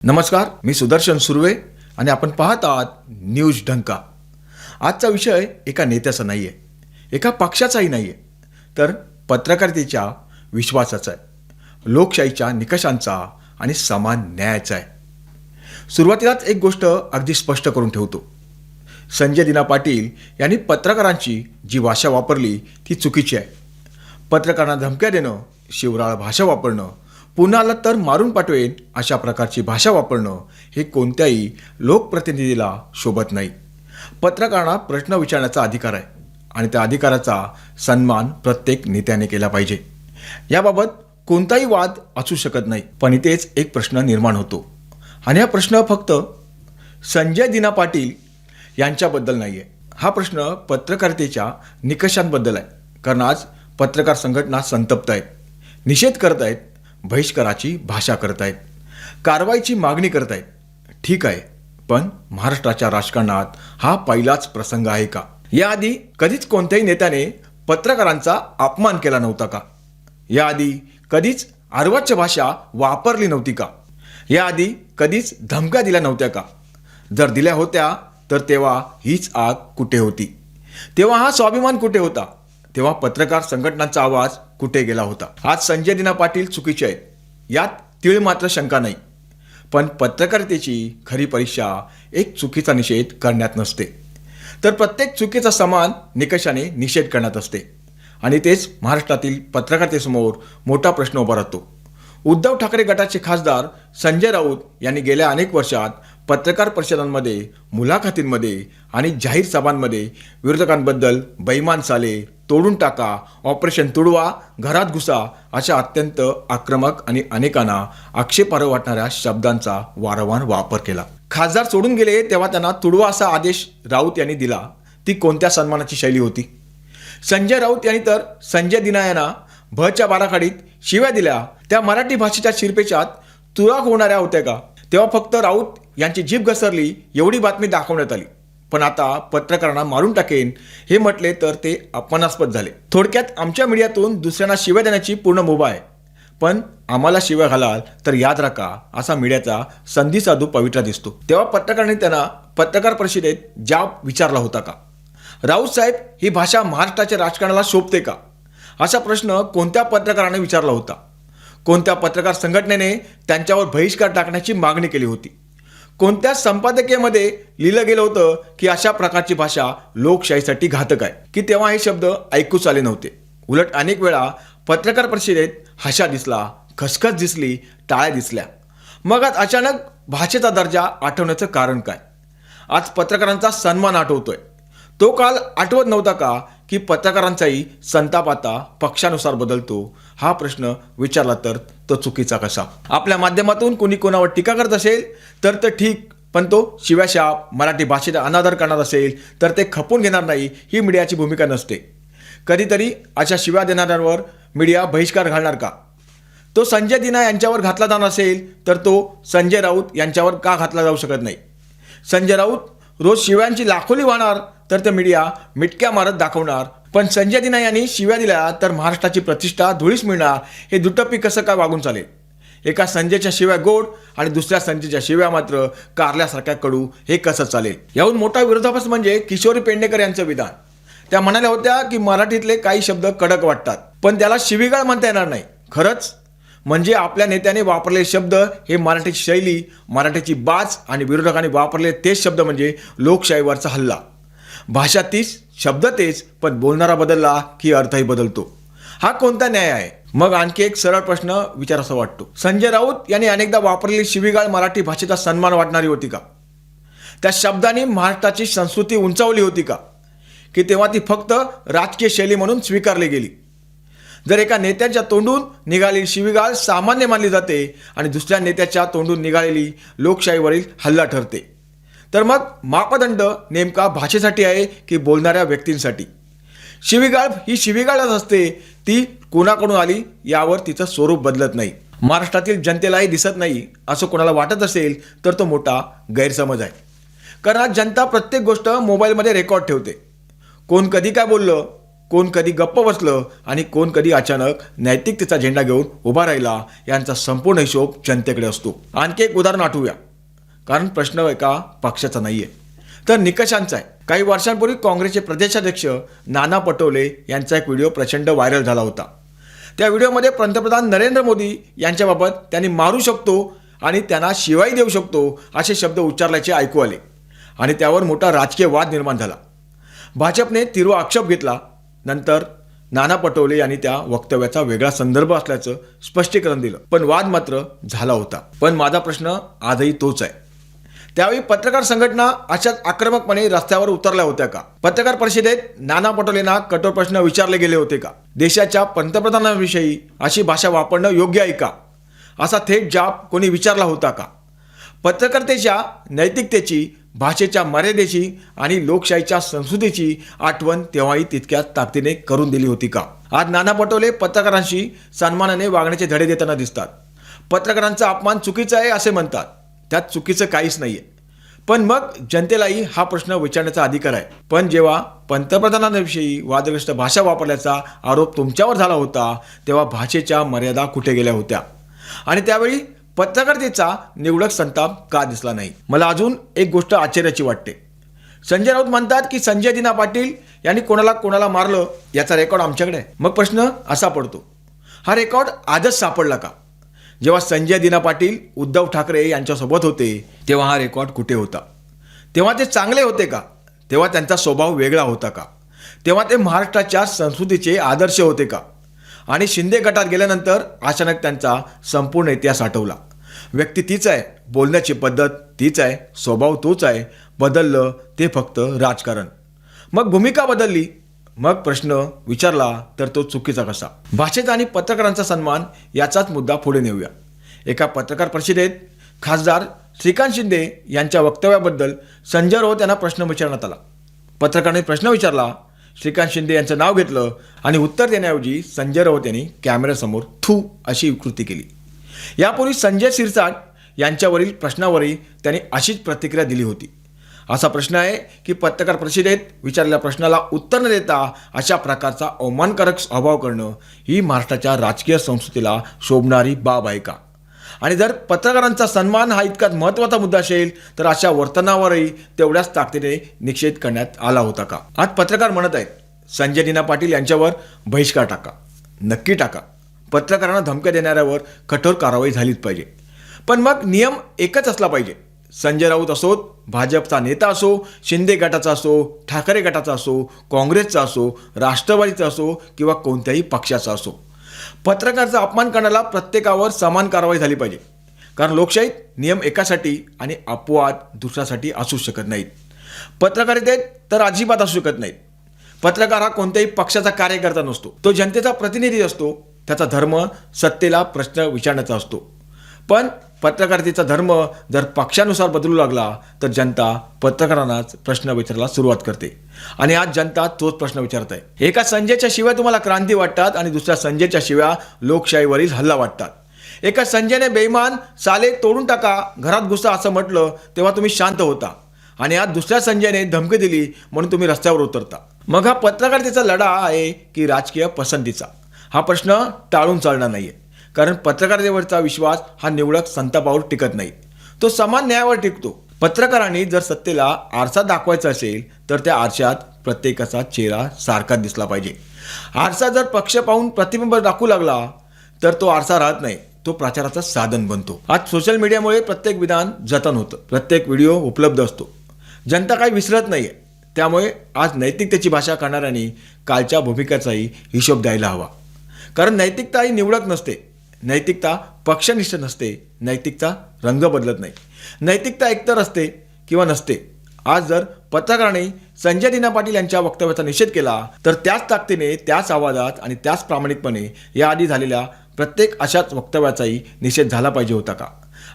नमस्कार, मी सुदर्शन सुर्वे आणि आपण पाहत आहात न्यूज ढंका. आजचा विषय एका नेत्याचा नाही आहे, एका पक्षाचाही नाही आहे, तर पत्रकारितेच्या विश्वासाचा आहे, लोकशाहीच्या निकषांचा आणि समान न्यायाचा आहे. सुरुवातीलाच एक गोष्ट अगदी स्पष्ट करून ठेवतो. संजय दिना पाटील यांनी पत्रकारांची जी भाषा वापरली ती चुकीची आहे. पत्रकारांना धमक्या देणं, शिवराळ भाषा वापरणं, पुन्हा आलं तर मारून पाठवेन अशा प्रकारची भाषा वापरणं हे कोणत्याही लोकप्रतिनिधीला शोभत नाही. पत्रकारांना प्रश्न विचारण्याचा अधिकार आहे आणि त्या अधिकाराचा सन्मान प्रत्येक नेत्याने केला पाहिजे. याबाबत कोणताही वाद असू शकत नाही. पण इथेच एक प्रश्न निर्माण होतो आणि हा प्रश्न फक्त संजय दिना पाटील यांच्याबद्दल नाही आहे. हा प्रश्न पत्रकारितेच्या निकषांबद्दल आहे. कारण आज पत्रकार संघटना संतप्त आहेत, निषेध करत आहेत, बहिष्काराची भाषा करत आहेत, कारवाईची मागणी करत आहेत. ठीक आहे, पण महाराष्ट्राच्या राजकारणात हा पहिलाच प्रसंग आहे का? याआधी कधीच कोणत्याही नेत्याने पत्रकारांचा अपमान केला नव्हता का? याआधी कधीच अर्वाच्य भाषा वापरली नव्हती का? याआधी कधीच धमक्या दिल्या नव्हत्या का? जर दिल्या होत्या तर तेव्हा हीच आग कुठे होती? तेव्हा हा स्वाभिमान कुठे होता? तेव्हा पत्रकार संघटनांचा आवाज कुठे गेला होता? आज संजय दिना पाटील चुकीचे आहेत, यात तीळ मात्र शंका नाही. पण पत्रकारितेची खरी परीक्षा एक चुकीचा निषेध करण्यात नसते, तर प्रत्येक चुकीचा समान निकषाने निषेध करण्यात असते. आणि तेच महाराष्ट्रातील पत्रकारितेसमोर मोठा प्रश्न उभा राहतो. उद्धव ठाकरे गटाचे खासदार संजय राऊत यांनी गेल्या अनेक वर्षात पत्रकार परिषदांमध्ये, मुलाखतींमध्ये आणि जाहीर सभांमध्ये विरोधकांबद्दल बैमान साले, तोडून टाका, ऑपरेशन तुडवा, घरात घुसा अशा अत्यंत आक्रमक आणि अनेकांना आक्षेपार्ह वाटणाऱ्या शब्दांचा वारंवार वापर केला. खासदार सोडून गेले तेव्हा त्यांना तुडवा असा आदेश राऊत यांनी दिला. ती कोणत्या सन्मानाची शैली होती? संजय राऊत यांनी तर संजय दिना यांना भच्या बाराखडीत शिव्या दिल्या, त्या मराठी भाषेच्या शिरपेचात तुराख होणाऱ्या होत्या का? तेव्हा फक्त राऊत यांची जीभ घसरली एवढी बातमी दाखवण्यात आली. पण आता पत्रकारांना मारून टाकेन हे म्हटले तर ते अपमानास्पद झाले. थोडक्यात आमच्या मीडियातून दुसऱ्यांना शिव्या देण्याची पूर्ण मुभा आहे, पण आम्हाला शिव्या घालाल तर याद राखा असा मीडियाचा संधी साधू पवित्रा दिसतो. तेव्हा पत्रकारांनी त्यांना पत्रकार परिषदेत जाब विचारला होता का? राऊत साहेब, ही भाषा महाराष्ट्राच्या राजकारणाला शोभते का? असा प्रश्न कोणत्या पत्रकाराने विचारला होता? कोणत्या पत्रकार संघटनेने त्यांच्यावर बहिष्कार टाकण्याची मागणी केली होती? कोणत्या संपादकीयमध्ये लिहिलं गेलं होतं की अशा प्रकारची भाषा लोकशाहीसाठी घातक आहे? की तेव्हा हे शब्द ऐकूच आले नव्हते. उलट अनेक वेळा पत्रकार परिषदेत हशा दिसला, खसखस दिसली, टाळ्या दिसल्या. मग आज अचानक भाषेचा दर्जा आठवण्याचं कारण काय? आज पत्रकारांचा सन्मान आठवतोय, तो काल आठवत नव्हता का? की पत्रकारांचाही संताप आता पक्षानुसार बदलतो? हा प्रश्न विचारला तर तो चुकीचा कसा? आपल्या माध्यमातून कोणी कोणावर टीका करत असेल तर ठीक, पण तो शिव्याशाप, मराठी भाषेचा अनादर करणार असेल तर ते खपून घेणार नाही, ही मीडियाची भूमिका नसते. कधीतरी अशा शिव्या देणाऱ्यांवर मीडिया बहिष्कार घालणार का? तो संजय दिना यांच्यावर घातला जाणार असेल तर तो संजय राऊत यांच्यावर का घातला जाऊ शकत नाही? संजय राऊत रोज शिव्यांची लाखोली वाहणार तर ते मीडिया मिटक्या मारत दाखवणार. पण संजय दिना यांनी शिव्या दिल्या तर महाराष्ट्राची प्रतिष्ठा धुळीस मिळणार. हे दुटप्पी कसं काय वागून चालेल? एका संजयच्या शिव्या गोड आणि दुसऱ्या संजयच्या शिव्या मात्र कारल्यासारख्या कडू, हे कसं चालेल? याहून मोठा विरोधाभास म्हणजे किशोरी पेडणेकर यांचं विधान. त्या म्हणाल्या होत्या की मराठीतले काही शब्द कडक वाटतात, पण त्याला शिवीगाळ म्हणता येणार नाही. खरंच म्हणजे आपल्या नेत्याने वापरलेले शब्द हे मराठीची शैली, मराठीची बाज आणि विरोधकांनी वापरलेले तेच शब्द म्हणजे लोकशाहीवरचा हल्ला. भाषा तीच, शब्द तेच, पण बोलणारा बदलला की अर्थही बदलतो. हा कोणता न्याय आहे? मग आणखी एक सरळ प्रश्न विचारासा वाटतो. संजय राऊत यांनी अनेकदा वापरलेली शिवीगाळ मराठी भाषेचा सन्मान वाटणारी होती का? त्या शब्दांनी महाराष्ट्राची संस्कृती उंचावली होती का? की तेव्हा ती फक्त राजकीय शैली म्हणून स्वीकारली गेली? जर एका नेत्याच्या तोंडून निघालेली शिवीगाळ सामान्य मानली जाते आणि दुसऱ्या नेत्याच्या तोंडून निघालेली लोकशाहीवरील हल्ला ठरते, तर मग मापदंड नेमका भाषेसाठी आहे की बोलणाऱ्या व्यक्तींसाठी? शिवीगाळ ही शिवीगाळच असते, ती कोणाकडून आली यावर तिचं स्वरूप बदलत नाही. महाराष्ट्रातील जनतेलाही दिसत नाही असं कोणाला वाटत असेल तर तो मोठा गैरसमज आहे. कारण आज जनता प्रत्येक गोष्ट मोबाईलमध्ये रेकॉर्ड ठेवते. कोण कधी काय बोललं कोण कधी गप्प बसलं आणि कोण कधी अचानक नैतिकतेचा झेंडा घेऊन उभा राहिला यांचा संपूर्ण हिशोब जनतेकडे असतो. आणखी एक उदाहरण आठवूया, कारण प्रश्न एका पक्षाचा नाही आहे तर निकषांचा आहे. काही वर्षांपूर्वी काँग्रेसचे प्रदेशाध्यक्ष नाना पटोले यांचा एक व्हिडिओ प्रचंड व्हायरल झाला होता. त्या व्हिडिओमध्ये पंतप्रधान नरेंद्र मोदी यांच्याबाबत त्यांनी मारू शकतो आणि त्यांना शिवाई देऊ शकतो असे शब्द उच्चारल्याचे ऐकू आले आणि त्यावर मोठा राजकीय वाद निर्माण झाला. भाजपने तीव्र आक्षेप घेतला. नंतर नाना पटोले यांनी त्या वक्तव्याचा वेगळा संदर्भ असल्याचं स्पष्टीकरण दिलं, पण वाद मात्र झाला होता. पण माझा प्रश्न आजही तोच आहे, त्यावेळी पत्रकार संघटना अशाच आक्रमकपणे रस्त्यावर उतरल्या होत्या का? पत्रकार परिषदेत नाना पटोलेंना कठोर प्रश्न विचारले गेले होते का? देशाच्या पंतप्रधानांविषयी अशी भाषा वापरणं योग्य आहे का असा थेट जाब कोणी विचारला होता का? पत्रकारितेच्या नैतिकतेची, भाषेच्या मर्यादेची आणि लोकशाहीच्या संस्कृतीची आठवण तेव्हाही तितक्याच ताकदीने करून दिली होती का? आज नाना पटोले पत्रकारांशी सन्मानाने वागण्याचे धडे देताना दिसतात. पत्रकारांचा अपमान चुकीचा आहे असे म्हणतात. त्यात चुकीचं काहीच नाहीये. पण मग जनतेलाही हा प्रश्न विचारण्याचा अधिकार आहे. पण जेव्हा पंतप्रधानांविषयी वादग्रस्त भाषा वापरल्याचा आरोप तुमच्यावर झाला होता तेव्हा भाषेच्या मर्यादा कुठे गेल्या होत्या आणि त्यावेळी पत्रकारितेचा निवडक संताप का दिसला नाही? मला अजून एक गोष्ट आश्चर्याची वाटते. संजय राऊत म्हणतात की संजय दिना पाटील यांनी कोणाला मारलं याचा रेकॉर्ड आमच्याकडे आहे. मग प्रश्न असा पडतो, हा रेकॉर्ड आजच सापडला का? जेव्हा संजय दिना पाटील उद्धव ठाकरे यांच्यासोबत होते तेव्हा हा रेकॉर्ड कुठे होता? तेव्हा ते चांगले होते का? तेव्हा त्यांचा स्वभाव वेगळा होता का? तेव्हा ते महाराष्ट्राच्या संस्कृतीचे आदर्श होते का? आणि शिंदे गटात गेल्यानंतर अचानक त्यांचा संपूर्ण इतिहास आठवला. व्यक्ती तीच आहे, बोलण्याची पद्धत तीच आहे, स्वभाव तोच आहे, बदललं ते फक्त राजकारण. मग भूमिका बदलली, मग प्रश्न विचारला तर तो चुकीचा कसा? भाषेचा आणि पत्रकारांचा सन्मान याचाच मुद्दा पुढे नेऊया. एका पत्रकार परिषदेत खासदार श्रीकांत शिंदे यांच्या वक्तव्याबद्दल संजय राऊत यांना प्रश्न विचारण्यात आला. पत्रकारांनी प्रश्न विचारला, श्रीकांत शिंदे यांचं नाव घेतलं आणि उत्तर देण्याऐवजी संजय राऊत यांनी कॅमेऱ्यासमोर थू अशी कृती केली. यापूर्वी संजय शिरसाट यांच्यावरील प्रश्नावरही त्यांनी अशीच प्रतिक्रिया दिली होती. असा प्रश्न आहे की पत्रकार परिषदेत विचारलेल्या प्रश्नाला उत्तर न देता अशा प्रकारचा अवमानकारक स्वभाव करणं ही महाराष्ट्राच्या राजकीय संस्कृतीला शोभणारी बाब आहे का? आणि जर पत्रकारांचा सन्मान हा इतकाच महत्त्वाचा मुद्दा असेल तर अशा वर्तनावरही तेवढ्याच ताकदीने निषेध करण्यात आला होता का? आज पत्रकार म्हणत आहेत संजय दिना पाटील यांच्यावर बहिष्कार टाका, नक्की टाका. पत्रकारांना धमक्या देणाऱ्यावर कठोर कारवाई झालीच पाहिजे. पण मग नियम एकच असला पाहिजे. संजय राऊत असोत, भाजपचा नेता असो, शिंदे गटाचा असो, ठाकरे गटाचा असो, काँग्रेसचा असो, राष्ट्रवादीचा असो किंवा कोणत्याही पक्षाचा असो, पत्रकाराचा अपमान करण्याला प्रत्येकावर समान कारवाई झाली पाहिजे. कारण लोकशाहीत नियम एकासाठी आणि अपवाद दुसऱ्यासाठी असू शकत नाहीत. पत्रकारितेत तर अजिबात असू शकत नाहीत. पत्रकार हा कोणत्याही पक्षाचा कार्यकर्ता नसतो, तो जनतेचा प्रतिनिधी असतो. त्याचा धर्म सत्तेला प्रश्न विचारण्याचा असतो. पण पत्रकारितेचा धर्म जर पक्षानुसार बदलू लागला तर जनता पत्रकारांनाच प्रश्न विचारायला सुरुवात करते आणि आज जनता तोच प्रश्न विचारत आहे. एका संजयच्या शिव्या तुम्हाला क्रांती वाटतात आणि दुसऱ्या संजयच्या शिव्या लोकशाहीवरील हल्ला वाटतात. एका संजयने बेईमान, साले तोडून टाका, घरात घुसा असं म्हटलं तेव्हा तुम्ही शांत होता आणि आज दुसऱ्या संजयने धमकी दिली म्हणून तुम्ही रस्त्यावर उतरता. मग हा पत्रकारितेचा लढा आहे की राजकीय पसंतीचा? हा प्रश्न टाळून चालणार नाहीये. कारण पत्रकारितेवरचा विश्वास हा निवडक संतापावर टिकत नाही, तो समान न्यायावर टिकतो. पत्रकारांनी जर सत्तेला आरसा दाखवायचा असेल तर त्या आरशात प्रत्येकाचा चेहरा सारखा दिसला पाहिजे. आरसा जर पक्ष पाहून प्रतिबिंब दाखवू लागला तर तो आरसा राहत नाही, तो प्रचाराचं साधन बनतो. आज सोशल मीडियामुळे प्रत्येक विधान जतन होतं, प्रत्येक व्हिडिओ उपलब्ध असतो. जनता काही विसरत नाहीये. त्यामुळे आज नैतिकतेची भाषा करणाऱ्यांनी कालच्या भूमिकेचाही हिशोब द्यायला हवा. कारण नैतिकता ही निवडक नसते, नैतिकता पक्षनिष्ठ नसते, नैतिकता रंग बदलत नाही. नैतिकता एकतर असते किंवा नसते. आज जर पत्रकारांनी संजय दिना पाटील यांच्या वक्तव्याचा निषेध केला तर त्याच ताकदीने, त्याच आवाजात आणि त्याच प्रामाणिकपणे याआधी झालेल्या प्रत्येक अशाच वक्तव्याचाही निषेध झाला पाहिजे होता का?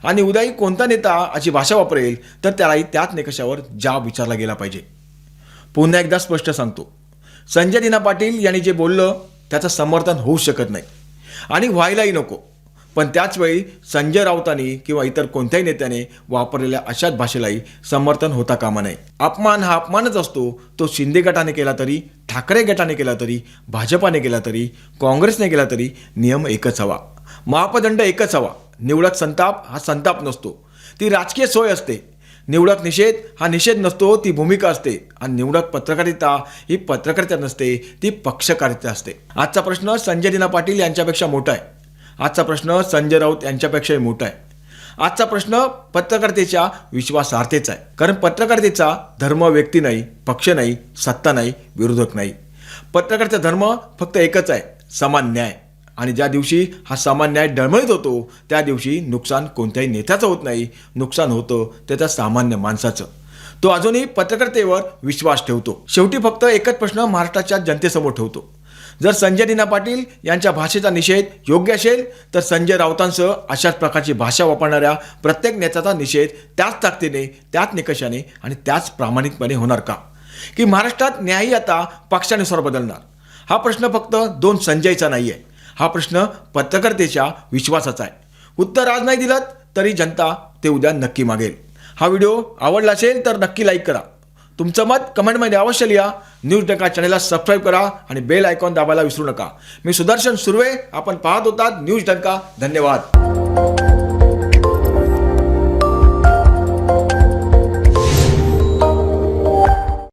आणि उद्याही कोणता नेता अशी भाषा वापरेल तर त्यालाही त्याच निकषावर जाब विचारला गेला पाहिजे. पुन्हा एकदा स्पष्ट सांगतो, संजय दिना पाटील यांनी जे बोललं त्याचं समर्थन होऊ शकत नाही आणि व्हायलाही नको. पण त्याचवेळी संजय राऊतांनी किंवा इतर कोणत्याही नेत्याने वापरलेल्या अशाच भाषेलाही समर्थन होता कामा नये. अपमान हा अपमानच असतो. तो शिंदे गटाने केला तरी, ठाकरे गटाने केला तरी, भाजपाने केला तरी, काँग्रेसने केला तरी नियम एकच हवा, मापदंड एकच हवा. निवडक संताप हा संताप नसतो, ती राजकीय सोय असते. निवडक निषेध हा निषेध नसतो, ती भूमिका असते. आणि निवडक पत्रकारिता ही पत्रकारिता नसते, ती पक्षकारिता असते. आजचा प्रश्न संजय दीना पाटील यांच्यापेक्षा मोठा आहे. आजचा प्रश्न संजय राऊत यांच्यापेक्षाही मोठा आहे. आजचा प्रश्न पत्रकारितेच्या विश्वासार्हतेचा आहे. कारण पत्रकारितेचा धर्म व्यक्ती नाही, पक्ष नाही, सत्ता नाही, विरोधक नाही. पत्रकारितेचा धर्म फक्त एकच आहे, समान न्याय. आणि ज्या दिवशी हा समान न्याय डळमळीत होतो त्या दिवशी नुकसान कोणत्याही नेत्याचं होत नाही, नुकसान होतं त्याच्या सामान्य माणसाचं. तो अजूनही पत्रकारितेवर विश्वास ठेवतो. शेवटी फक्त एकच प्रश्न महाराष्ट्राच्या जनतेसमोर ठेवतो. जर संजय दीना पाटील यांच्या भाषेचा निषेध योग्य असेल तर संजय राऊतांसह अशाच प्रकारची भाषा वापरणाऱ्या प्रत्येक नेत्याचा निषेध त्याच ताकदीने, त्याच निकषाने आणि त्याच प्रामाणिकपणे होणार का? की महाराष्ट्रात न्यायही आता पक्षानुसार बदलणार? हा प्रश्न फक्त दोन संजयचा नाही आहे, हा प्रश्न पत्रकारितेच्या विश्वासाचा आहे. उत्तर आज नाही दिलं तरी जनता ते उद्या नक्की मागेल. हा व्हिडिओ आवडला असेल तर नक्की लाईक करा. तुमचं मत कमेंटमध्ये अवश्य लिहा. न्यूज डंका चॅनलला सबस्क्राईब करा आणि बेल आयकॉन दाबायला विसरू नका. मी सुदर्शन सुर्वे, आपण पाहत होतात न्यूज डंका. धन्यवाद.